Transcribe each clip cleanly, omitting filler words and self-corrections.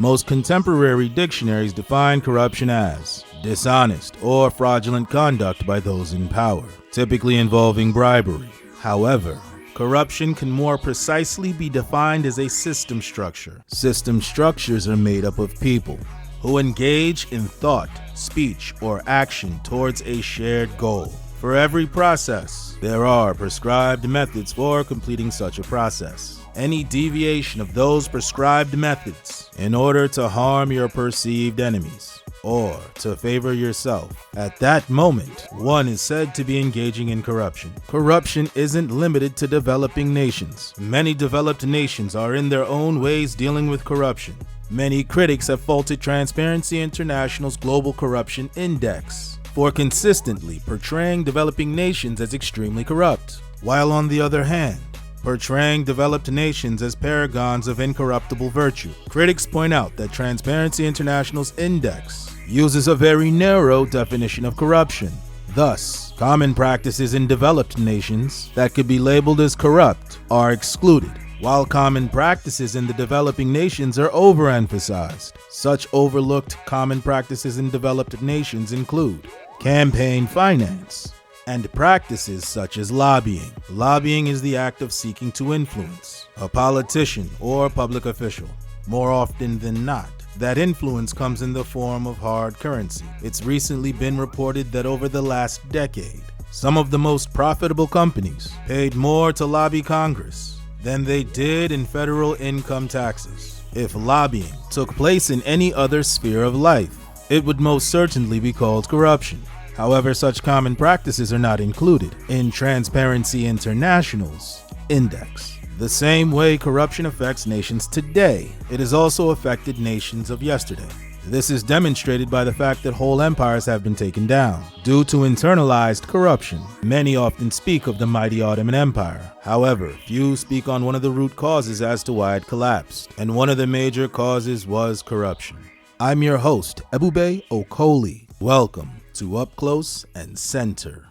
Most contemporary dictionaries define corruption as dishonest or fraudulent conduct by those in power, typically involving bribery. However, corruption can more precisely be defined as a system structure. System structures are made up of people who engage in thought, speech, or action towards a shared goal. For every process, there are prescribed methods for completing such a process. Any deviation of those prescribed methods in order to harm your perceived enemies or to favor yourself, at that moment, one is said to be engaging in corruption. Corruption isn't limited to developing nations. Many developed nations are in their own ways dealing with corruption. Many critics have faulted Transparency International's Global Corruption Index for consistently portraying developing nations as extremely corrupt, while on the other hand, portraying developed nations as paragons of incorruptible virtue. Critics point out that Transparency International's index uses a very narrow definition of corruption. Thus, common practices in developed nations that could be labeled as corrupt are excluded, while common practices in the developing nations are overemphasized. Such overlooked common practices in developed nations include campaign finance and practices such as lobbying. Lobbying is the act of seeking to influence a politician or public official. More often than not, that influence comes in the form of hard currency. It's recently been reported that over the last decade, some of the most profitable companies paid more to lobby Congress than they did in federal income taxes. If lobbying took place in any other sphere of life, it would most certainly be called corruption. However, such common practices are not included in Transparency International's index. The same way corruption affects nations today, it has also affected nations of yesterday. This is demonstrated by the fact that whole empires have been taken down due to internalized corruption. Many often speak of the mighty Ottoman Empire. However, few speak on one of the root causes as to why it collapsed, and one of the major causes was corruption. I'm your host, Ebube Okoli. Welcome to Up Close and Center.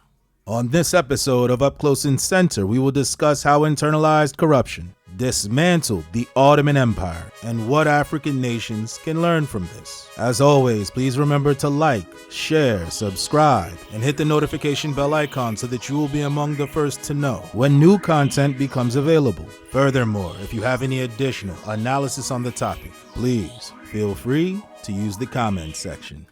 On this episode of Up Close and Center, we will discuss how internalized corruption dismantled the Ottoman Empire and what African nations can learn from this. As always, please remember to like, share, subscribe, and hit the notification bell icon so that you will be among the first to know when new content becomes available. Furthermore, if you have any additional analysis on the topic, please feel free to use the comment section.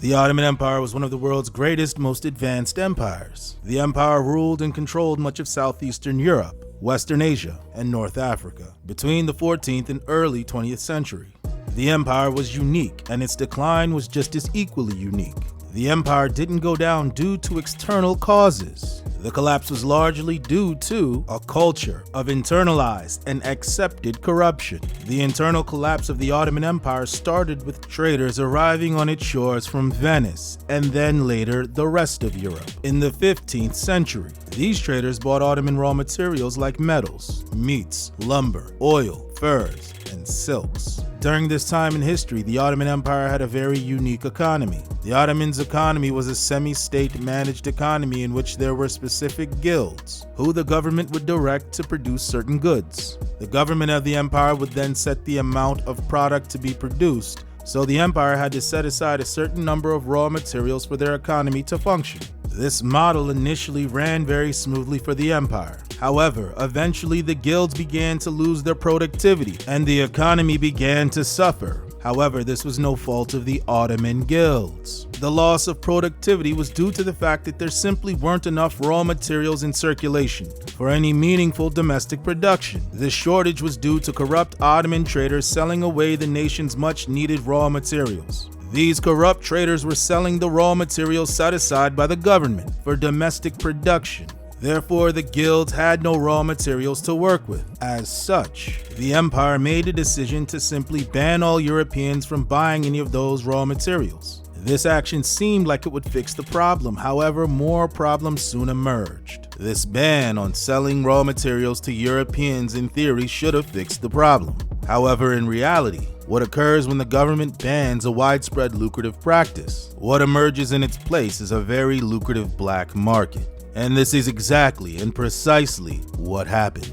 The Ottoman Empire was one of the world's greatest, most advanced empires. The empire ruled and controlled much of southeastern Europe, Western Asia, and North Africa between the 14th and early 20th century. The empire was unique, and its decline was just as equally unique. The empire didn't go down due to external causes. The collapse was largely due to a culture of internalized and accepted corruption. The internal collapse of the Ottoman Empire started with traders arriving on its shores from Venice and then later the rest of Europe. In the 15th century, these traders bought Ottoman raw materials like metals, meats, lumber, oil, furs, and silks. During this time in history, the Ottoman Empire had a very unique economy. The Ottomans' economy was a semi-state managed economy in which there were specific guilds, who the government would direct to produce certain goods. The government of the empire would then set the amount of product to be produced, so the empire had to set aside a certain number of raw materials for their economy to function. This model initially ran very smoothly for the empire. However, eventually the guilds began to lose their productivity and the economy began to suffer. However, this was no fault of the Ottoman guilds. The loss of productivity was due to the fact that there simply weren't enough raw materials in circulation for any meaningful domestic production. This shortage was due to corrupt Ottoman traders selling away the nation's much-needed raw materials. These corrupt traders were selling the raw materials set aside by the government for domestic production. Therefore, the guilds had no raw materials to work with. As such, the empire made a decision to simply ban all Europeans from buying any of those raw materials. This action seemed like it would fix the problem. However, more problems soon emerged. This ban on selling raw materials to Europeans in theory should have fixed the problem. However, in reality, what occurs when the government bans a widespread lucrative practice? What emerges in its place is a very lucrative black market. And this is exactly and precisely what happened.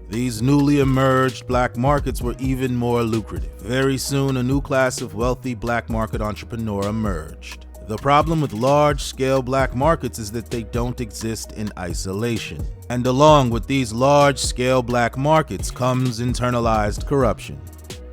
These newly emerged black markets were even more lucrative. Very soon, a new class of wealthy black market entrepreneur emerged. The problem with large-scale black markets is that they don't exist in isolation. And along with these large-scale black markets comes internalized corruption.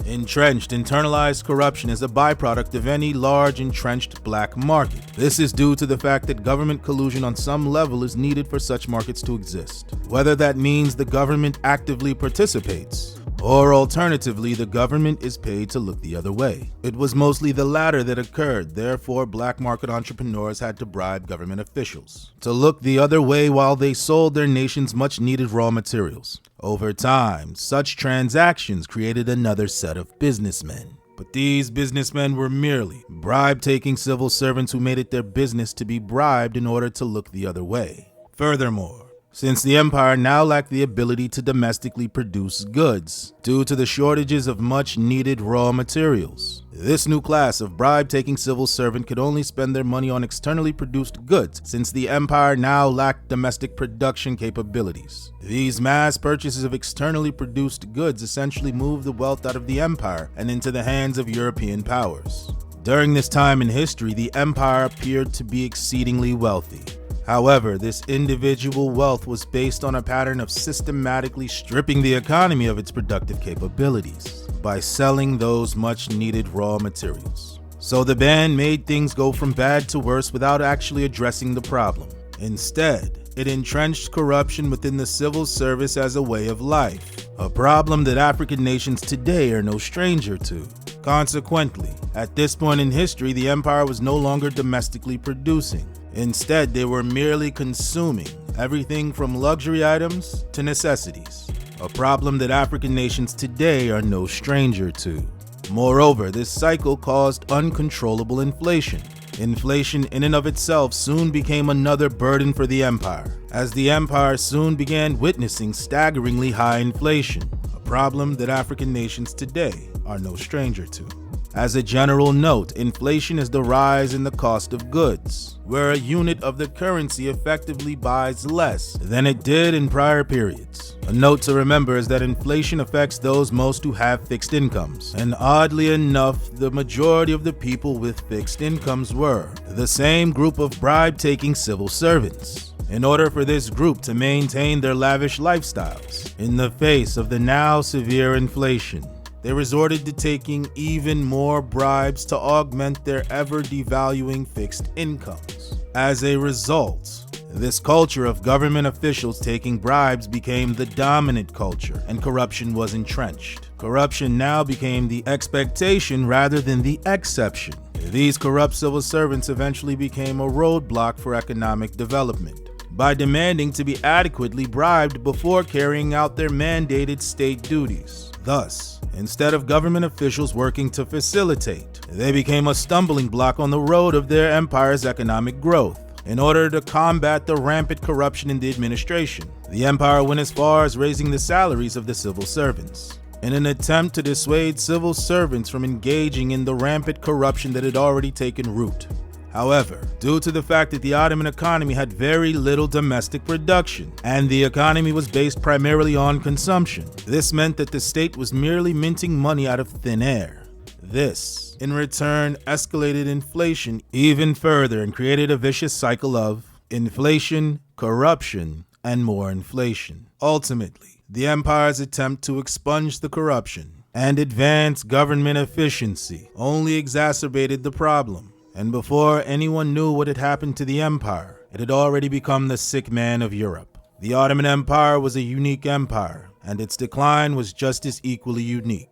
Entrenched internalized corruption is a byproduct of any large entrenched black market. This is due to the fact that government collusion on some level is needed for such markets to exist. Whether that means the government actively participates, or alternatively, the government is paid to look the other way. It was mostly the latter that occurred, therefore black market entrepreneurs had to bribe government officials to look the other way while they sold their nation's much-needed raw materials. Over time, such transactions created another set of businessmen. But these businessmen were merely bribe-taking civil servants who made it their business to be bribed in order to look the other way. Furthermore, since the empire now lacked the ability to domestically produce goods due to the shortages of much-needed raw materials, this new class of bribe-taking civil servant could only spend their money on externally produced goods since the empire now lacked domestic production capabilities. These mass purchases of externally produced goods essentially moved the wealth out of the empire and into the hands of European powers. During this time in history, the empire appeared to be exceedingly wealthy. However, this individual wealth was based on a pattern of systematically stripping the economy of its productive capabilities by selling those much-needed raw materials. So the ban made things go from bad to worse without actually addressing the problem. Instead, it entrenched corruption within the civil service as a way of life, a problem that African nations today are no stranger to. Consequently, at this point in history, the empire was no longer domestically producing. Instead, they were merely consuming everything from luxury items to necessities, a problem that African nations today are no stranger to. Moreover, this cycle caused uncontrollable inflation. Inflation in and of itself soon became another burden for the empire, as the empire soon began witnessing staggeringly high inflation, a problem that African nations today are no stranger to. As a general note, inflation is the rise in the cost of goods, where a unit of the currency effectively buys less than it did in prior periods. A note to remember is that inflation affects those most who have fixed incomes, and oddly enough, the majority of the people with fixed incomes were the same group of bribe-taking civil servants. In order for this group to maintain their lavish lifestyles in the face of the now severe inflation, they resorted to taking even more bribes to augment their ever-devaluing fixed incomes. As a result, this culture of government officials taking bribes became the dominant culture, and corruption was entrenched. Corruption now became the expectation rather than the exception. These corrupt civil servants eventually became a roadblock for economic development by demanding to be adequately bribed before carrying out their mandated state duties. Thus, instead of government officials working to facilitate, they became a stumbling block on the road of their empire's economic growth. In order to combat the rampant corruption in the administration, the empire went as far as raising the salaries of the civil servants, in an attempt to dissuade civil servants from engaging in the rampant corruption that had already taken root. However, due to the fact that the Ottoman economy had very little domestic production, and the economy was based primarily on consumption, this meant that the state was merely minting money out of thin air. This, in return, escalated inflation even further and created a vicious cycle of inflation, corruption, and more inflation. Ultimately, the empire's attempt to expunge the corruption and advance government efficiency only exacerbated the problem. And before anyone knew what had happened to the empire, it had already become the sick man of Europe. The Ottoman Empire was a unique empire, and its decline was just as equally unique.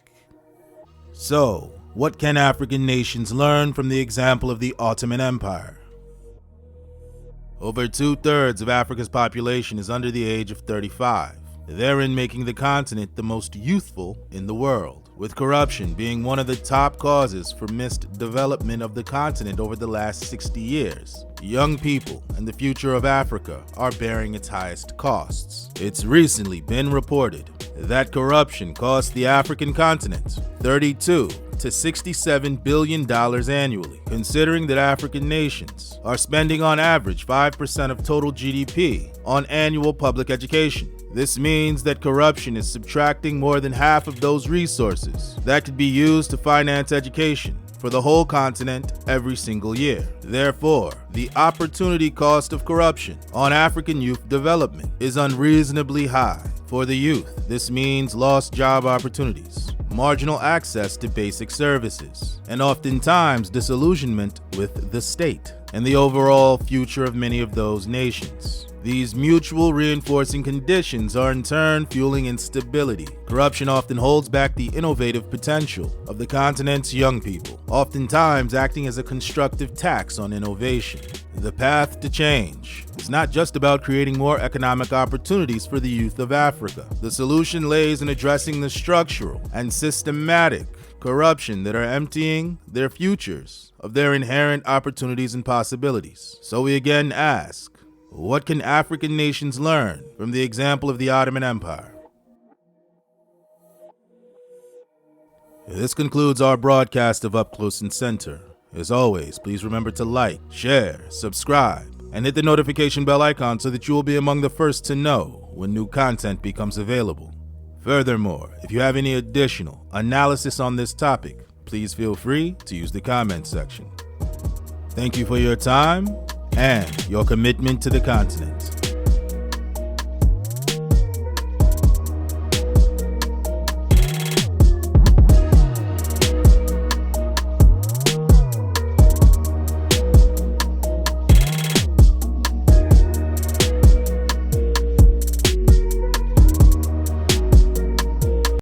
So, what can African nations learn from the example of the Ottoman Empire? Over 2/3 of Africa's population is under the age of 35, therein making the continent the most youthful in the world, with corruption being one of the top causes for missed development of the continent over the last 60 years. Young people and the future of Africa are bearing its highest costs. It's recently been reported that corruption cost the African continent $32 to $67 billion annually, considering that African nations are spending on average 5% of total GDP on annual public education. This means that corruption is subtracting more than half of those resources that could be used to finance education for the whole continent every single year. Therefore, the opportunity cost of corruption on African youth development is unreasonably high. For the youth, this means lost job opportunities, marginal access to basic services, and oftentimes disillusionment with the state and the overall future of many of those nations. These mutual reinforcing conditions are in turn fueling instability. Corruption often holds back the innovative potential of the continent's young people, oftentimes acting as a constructive tax on innovation. The path to change is not just about creating more economic opportunities for the youth of Africa. The solution lays in addressing the structural and systematic corruption that are emptying their futures of their inherent opportunities and possibilities. So we again ask, what can African nations learn from the example of the Ottoman Empire? This concludes our broadcast of Up Close and Center. As always, please remember to like, share, subscribe, and hit the notification bell icon so that you will be among the first to know when new content becomes available. Furthermore, if you have any additional analysis on this topic, please feel free to use the comment section. Thank you for your time and your commitment to the continent.